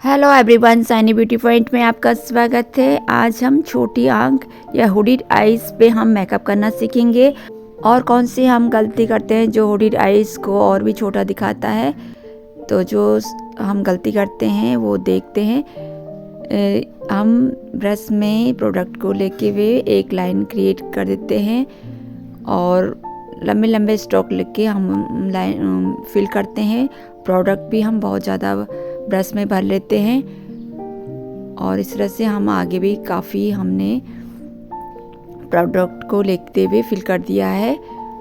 Hello everyone, Saini beauty point में आपका स्वागत है। आज हम छोटी आंख या हुडीड आईज पे हम मेकअप करना सीखेंगे और कौन सी हम गलती करते हैं जो हुडीड आईज को और भी छोटा दिखाता है। तो जो हम गलती करते हैं वो देखते हैं। हम ब्रश में प्रोडक्ट को लेके हुए एक लाइन क्रिएट कर देते हैं और लंबे लंबे स्ट्रोक लेके हम लाइन फिल करते हैं। प्रोडक्ट भी हम बहुत ज़्यादा ब्रश में भर लेते हैं और इस तरह से हम आगे भी काफ़ी हमने प्रोडक्ट को लेते हुए फिल कर दिया है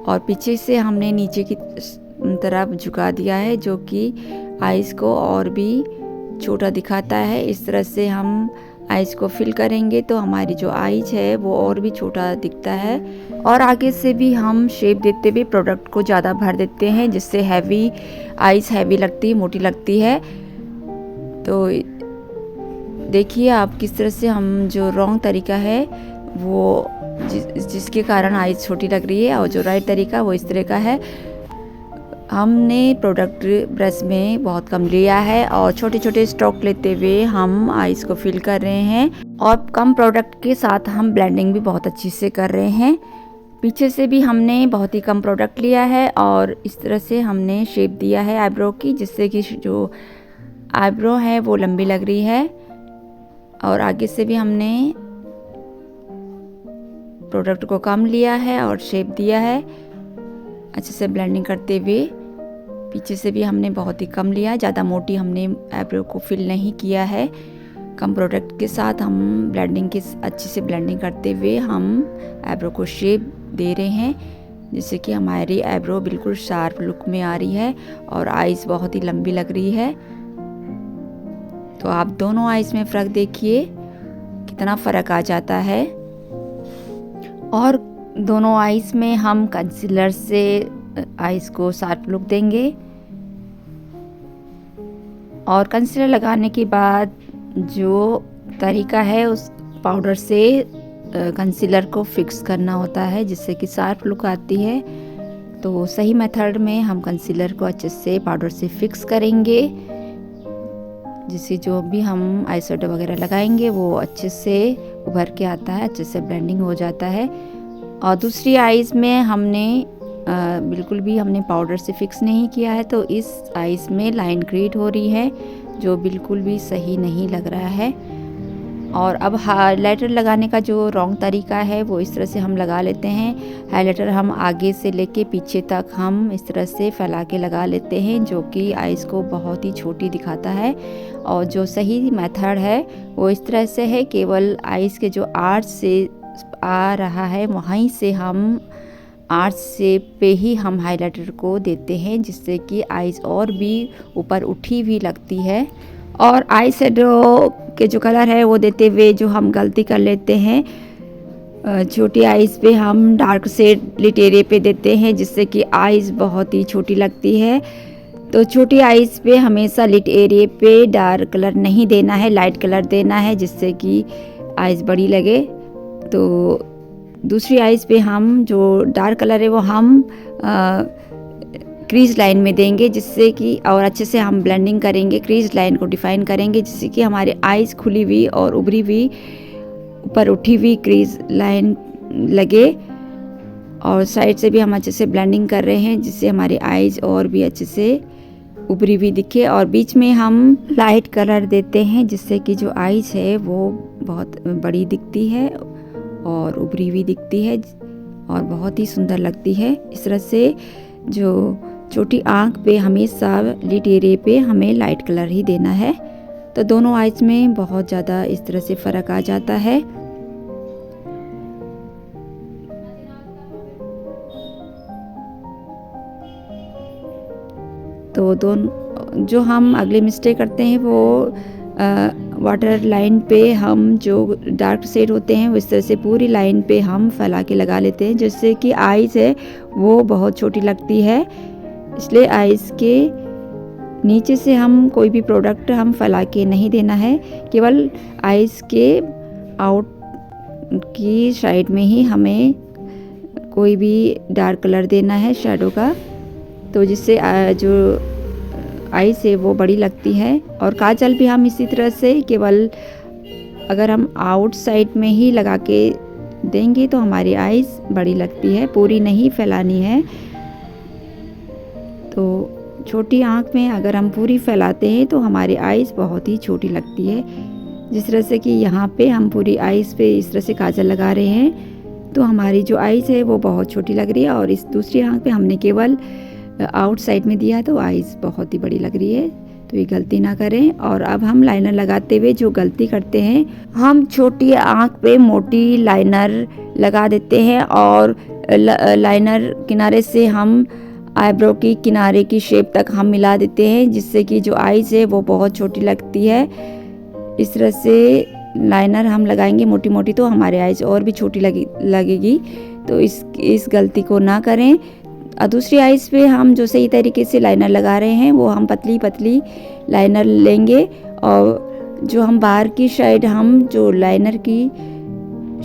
और पीछे से हमने नीचे की तरफ झुका दिया है जो कि आईज को और भी छोटा दिखाता है। इस तरह से हम आईज को फिल करेंगे तो हमारी जो आईज है वो और भी छोटा दिखता है। और आगे से भी हम शेप देते हुए प्रोडक्ट को ज़्यादा भर देते हैं जिससे हैवी आईज हैवी लगती है, मोटी लगती है। तो देखिए आप किस तरह से हम जो रॉन्ग तरीका है वो जिसके कारण आईज छोटी लग रही है और जो राइट तरीका वो इस तरह का है। हमने प्रोडक्ट ब्रश में बहुत कम लिया है और छोटे छोटे स्ट्रोक लेते हुए हम आईज को फिल कर रहे हैं और कम प्रोडक्ट के साथ हम ब्लेंडिंग भी बहुत अच्छी से कर रहे हैं। पीछे से भी हमने बहुत ही कम प्रोडक्ट लिया है और इस तरह से हमने शेप दिया है आईब्रो की, जिससे कि जो आईब्रो है वो लंबी लग रही है। और आगे से भी हमने प्रोडक्ट को कम लिया है और शेप दिया है अच्छे से ब्लेंडिंग करते हुए। पीछे से भी हमने बहुत ही कम लिया है, ज़्यादा मोटी हमने आईब्रो को फिल नहीं किया है। कम प्रोडक्ट के साथ हम ब्लेंडिंग की अच्छे से ब्लेंडिंग करते हुए हम आईब्रो को शेप दे रहे हैं जिससे कि हमारी आईब्रो बिल्कुल शार्प लुक में आ रही है और आईज बहुत ही लंबी लग रही है। तो आप दोनों आईज में फ़र्क देखिए कितना फ़र्क आ जाता है। और दोनों आईज में हम कंसीलर से आईज को शार्प लुक देंगे और कंसीलर लगाने के बाद जो तरीका है उस पाउडर से कंसीलर को फिक्स करना होता है जिससे कि शार्प लुक आती है। तो सही मेथड में हम कंसीलर को अच्छे से पाउडर से फिक्स करेंगे जिससे जो भी हम आई शेडो वगैरह लगाएंगे वो अच्छे से उभर के आता है, अच्छे से ब्लेंडिंग हो जाता है। और दूसरी आईज में हमने बिल्कुल भी हमने पाउडर से फिक्स नहीं किया है तो इस आईज में लाइन क्रिएट हो रही है जो बिल्कुल भी सही नहीं लग रहा है। और अब हाइलाइटर लगाने का जो रॉन्ग तरीका है वो इस तरह से हम लगा लेते हैं। हाइलाइटर हम आगे से लेके पीछे तक हम इस तरह से फैला के लगा लेते हैं जो कि आईज को बहुत ही छोटी दिखाता है। और जो सही मेथड है वो इस तरह से है, केवल आईज के जो आर्च से आ रहा है वहीं से हम आर्च से पे ही हम हाइलाइटर को देते हैं जिससे कि आईज और भी ऊपर उठी हुई लगती है। और आई शेडो के जो कलर है वो देते हुए जो हम गलती कर लेते हैं, छोटी आईज पे हम डार्क शेड लिट एरिया पे देते हैं जिससे कि आईज बहुत ही छोटी लगती है। तो छोटी आईज पे हमेशा लिट एरिया पे डार्क कलर नहीं देना है, लाइट कलर देना है जिससे कि आईज बड़ी लगे। तो दूसरी आईज पे हम जो डार्क कलर है वो हम क्रीज लाइन में देंगे जिससे कि और अच्छे से हम ब्लेंडिंग करेंगे, क्रीज लाइन को डिफाइन करेंगे जिससे कि हमारे आईज खुली हुई और उभरी हुई ऊपर उठी हुई क्रीज लाइन लगे। और साइड से भी हम अच्छे से ब्लेंडिंग कर रहे हैं जिससे हमारे आईज और भी अच्छे से उभरी हुई दिखे। और बीच में हम लाइट कलर देते हैं जिससे कि जो आईज है वो बहुत बड़ी दिखती है और उभरी हुई दिखती है और बहुत ही सुंदर लगती है। इस तरह से जो छोटी आंख पे हमेशा लिड एरिया पे हमें लाइट कलर ही देना है। तो दोनों आईज में बहुत ज़्यादा इस तरह से फ़र्क आ जाता है। तो दोनों जो हम अगले मिस्टेक करते हैं वो वाटर लाइन पे हम जो डार्क शेड होते हैं वो इस तरह से पूरी लाइन पे हम फैला के लगा लेते हैं जिससे कि आईज है वो बहुत छोटी लगती है। इसलिए आईज के नीचे से हम कोई भी प्रोडक्ट हम फैला के नहीं देना है, केवल आईज के आउट की साइड में ही हमें कोई भी डार्क कलर देना है शेडो का। तो जिससे जो आईज है वो बड़ी लगती है। और काजल भी हम इसी तरह से केवल अगर हम आउटसाइड में ही लगा के देंगे तो हमारी आईज बड़ी लगती है, पूरी नहीं फैलानी है। तो छोटी आँख में अगर हम पूरी फैलाते हैं तो हमारी आईज बहुत ही छोटी लगती है। जिस तरह से कि यहाँ पे हम पूरी आईज पे इस तरह से काजल लगा रहे हैं तो हमारी जो आईज है वो बहुत छोटी लग रही है। और इस दूसरी आँख पे हमने केवल आउटसाइड में दिया तो आईज बहुत ही बड़ी लग रही है। तो ये गलती ना करें। और अब हम लाइनर लगाते हुए जो गलती करते हैं, हम छोटी आँख पे मोटी लाइनर लगा देते हैं और लाइनर किनारे से हम आईब्रो की किनारे की शेप तक हम मिला देते हैं, जिससे कि जो आईज है वो बहुत छोटी लगती है। इस तरह से लाइनर हम लगाएंगे मोटी मोटी तो हमारे आईज और भी छोटी लगेगी। तो इस गलती को ना करें। दूसरी आईज पे हम जो सही तरीके से लाइनर लगा रहे हैं वो हम पतली पतली लाइनर लेंगे और जो हम बाहर की साइड हम जो लाइनर की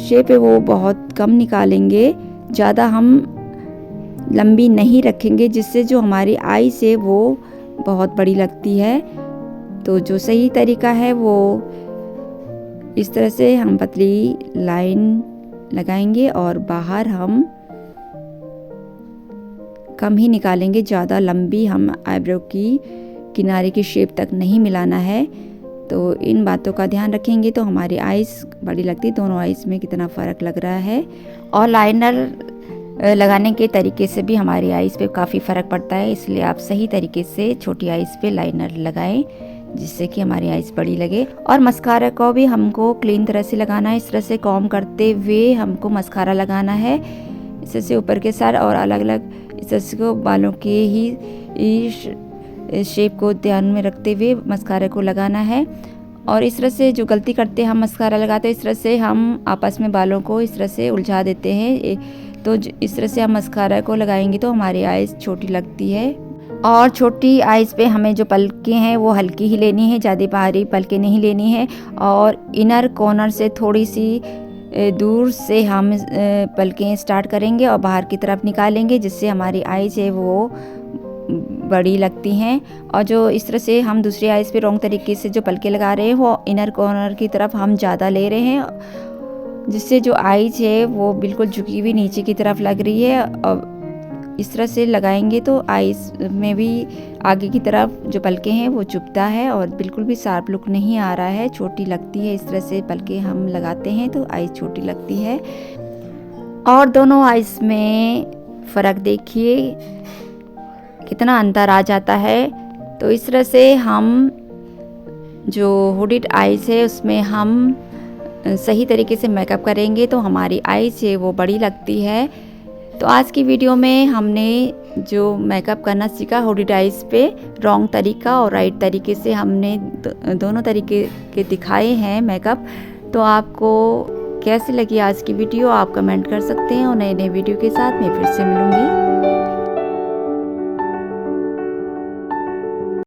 शेप है वो बहुत कम निकालेंगे, ज़्यादा हम लंबी नहीं रखेंगे, जिससे जो हमारी आईज है वो बहुत बड़ी लगती है। तो जो सही तरीका है वो इस तरह से हम पतली लाइन लगाएंगे और बाहर हम कम ही निकालेंगे, ज़्यादा लंबी हम आईब्रो की किनारे की शेप तक नहीं मिलाना है। तो इन बातों का ध्यान रखेंगे तो हमारी आईज बड़ी लगती है। दोनों आईज में कितना फ़र्क लग रहा है। और लाइनर लगाने के तरीके से भी हमारी आईज पे काफ़ी फ़र्क पड़ता है, इसलिए आप सही तरीके से छोटी आईज पे लाइनर लगाएं जिससे कि हमारी आईज बड़ी लगे। और मस्कारा को भी हमको क्लीन तरह से लगाना है। इस तरह से कॉम्ब करते हुए हमको मस्कारा लगाना है, इस तरह से ऊपर के साथ और अलग अलग इस तरह से बालों के ही शेप को ध्यान में रखते हुए मस्कारा को लगाना है। और इस तरह से जो गलती करते हैं हम मस्कारा लगाते हैं, इस तरह से हम आपस में बालों को इस तरह से उलझा देते हैं। तो इस तरह से हम मस्कारा को लगाएंगे तो हमारी आईज छोटी लगती है। और छोटी आईज पे हमें जो पलकें हैं वो हल्की ही लेनी है, ज़्यादा भारी पलकें नहीं लेनी है। और इनर कॉर्नर से थोड़ी सी दूर से हम पलकें स्टार्ट करेंगे और बाहर की तरफ निकालेंगे, जिससे हमारी आईज है वो बड़ी लगती हैं। और जो इस तरह से हम दूसरी आईज पे रॉन्ग तरीके से जो पलके लगा रहे हैं वो इनर कॉर्नर की तरफ हम ज़्यादा ले रहे हैं, जिससे जो आईज है वो बिल्कुल झुकी हुई नीचे की तरफ लग रही है। और इस तरह से लगाएंगे तो आईज में भी आगे की तरफ जो पलके हैं वो चुभता है और बिल्कुल भी शार्प लुक नहीं आ रहा है, छोटी लगती है। इस तरह से पलके हम लगाते हैं तो आईज छोटी लगती है। और दोनों आईज में फ़र्क देखिए कितना अंतर आ जाता है। तो इस तरह से हम जो हुडिड आईज है उसमें हम सही तरीके से मेकअप करेंगे तो हमारी आईज है वो बड़ी लगती है। तो आज की वीडियो में हमने जो मेकअप करना सीखा हुडिड आईज पे, रॉन्ग तरीका और राइट तरीके से हमने दोनों तरीके के दिखाए हैं मेकअप। तो आपको कैसी लगी आज की वीडियो आप कमेंट कर सकते हैं और नए नए वीडियो के साथ मैं फिर से मिलूँगी।